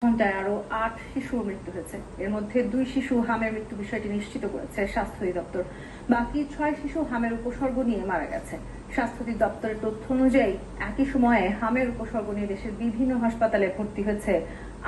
ঘণ্টায় আরো ৮ শিশুর মৃত্যু হয়েছে। এর মধ্যে ২ শিশু হামের মৃত্যু বিষয়টি নিশ্চিত করেছে স্বাস্থ্য অধিদপ্তর। বাকি ৬ শিশু হামের উপসর্গ নিয়ে মারা গেছে। স্বাস্থ্য অধিদপ্তরের তথ্য অনুযায়ী একই সময়ে হামের উপসর্গ নিয়ে দেশের বিভিন্ন হাসপাতালে ভর্তি হয়েছে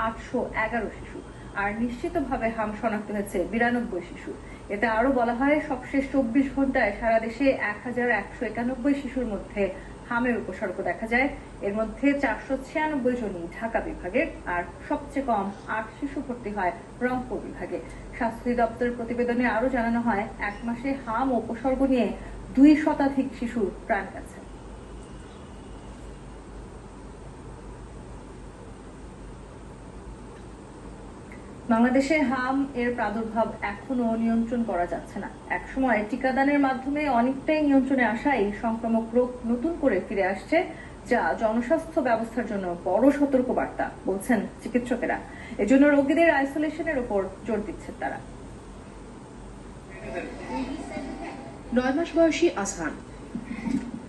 ৮১১ শিশু। আর নিশ্চিতভাবে হাম শনাক্ত হয়েছে ৯২ শিশু। এতে আরো বলা হয়, সবশেষ ২৪ ঘণ্টায় সারা দেশে ১১৯১ শিশুর মধ্যে হামের উপসর্গ দেখা যায়। এর মধ্যে ৪৯৬ জনই ঢাকা বিভাগের, আর সবচেয়ে কম ৮ শিশু ভর্তি হয় রংপুর বিভাগে। স্বাস্থ্য অধিদপ্তরের প্রতিবেদনে আরো জানানো হয়, এক মাসে হাম ও উপসর্গ নিয়ে ২ শতাধিক শিশু প্রাণ গেছে। বাংলাদেশে হাম এর প্রাদুর্ভাব এখনো নিয়ন্ত্রণ করা যাচ্ছে না। একসময় টিকাদানের মাধ্যমে অনেকটাই নিয়ন্ত্রণে আসায় সংক্রামক রোগ নতুন করে ফিরে আসছে, যা জনস্বাস্থ্য ব্যবস্থার জন্য বড় সতর্কবার্তা বলছেন চিকিৎসকেরা। এজন্য রোগীদের আইসোলেশনের উপর জোর দিচ্ছেন তারা। ৯ মাস বয়সী আসহান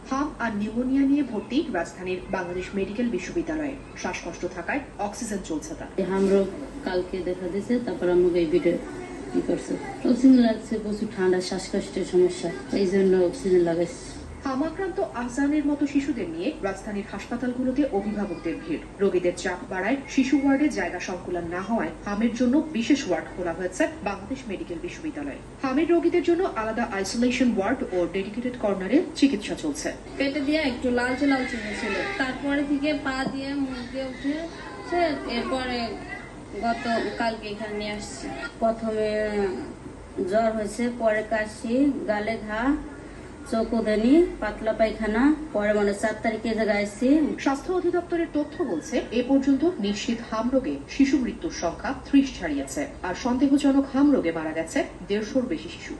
হাম আর নিউমোনিয়া নিয়ে ভর্তি রাজধানীর বাংলাদেশ মেডিকেল বিশ্ববিদ্যালয়ে। শ্বাসকষ্ট থাকায় অক্সিজেন চলছে তার। হাম রোগ কালকে দেখা দিয়েছে, তারপর আমাকে এই ভিডিও কি করছে, অক্সিজেন লাগছে, প্রচুর ঠান্ডা শ্বাসকষ্টের সমস্যা, এই জন্য অক্সিজেন লাগাইছে। হাম আক্রান্ত আহসানের মতো শিশুদের নিয়ে রাজধানীর হাসপাতালগুলোতে অভিভাবকদের ভিড়। রোগীদের চাপ বাড়ায় শিশু ওয়ার্ডে জায়গা সংকুলান না হওয়ায় হামের জন্য বিশেষ ওয়ার্ড খোলা হয়েছে বাংলাদেশ মেডিকেল বিশ্ববিদ্যালয়ে। হামের রোগীদের জন্য আলাদা আইসোলেশন ওয়ার্ড ও ডেডিকেটেড কর্নারে চিকিৎসা চলছে। পেটে দিয়ে একটু লালচে লালচে হয়েছিল, তারপরে থেকে পা দিয়ে মুখ দিয়ে উঠেছে, এরপরে গত কালকে এখানে নিয়ে আসছি। প্রথমে জ্বর হয়েছে, পরে কাশি, গালে ঘা, চোখোদানি, পাতলা পায়খানা, পরে ৪ তারিখে জায়গায় আসছি। স্বাস্থ্য অধিদপ্তরের তথ্য বলছে, এ পর্যন্ত নিশ্চিত হাম রোগে শিশু মৃত্যুর সংখ্যা ৩০ ছাড়িয়েছে, আর সন্দেহজনক হাম রোগে মারা গেছে ১৫০র বেশি শিশু।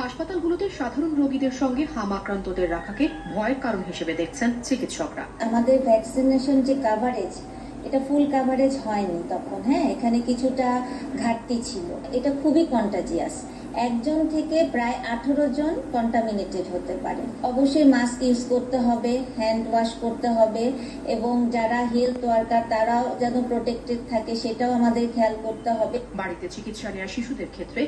হাসপাতালগুলোতে সাধারণ রোগীদের সঙ্গে হাম আক্রান্তদের রাখাকে ভয়ের কারণ হিসেবে দেখছেন চিকিৎসকরা। আমাদের ভ্যাকসিনেশন যে কাভারেজ, এটা ফুল কাভারেজ হয়নি তখন। এখানে কিছুটা ঘাটতি ছিল। এটা খুবই কন্টাজিয়াস। একজন থেকে প্রায় 18 জন কন্টামিনেটেড হতে পারে। অবশ্যই মাস্ক ইউজ করতে হবে, হ্যান্ড ওয়াশ করতে হবে, এবং যারা হেলথ ওয়ার্কার তারাও যেন প্রোটেক্টেড থাকে সেটাও আমাদের খেয়াল করতে হবে। বাড়িতে চিকিৎসা নেওয়া শিশুদের ক্ষেত্রে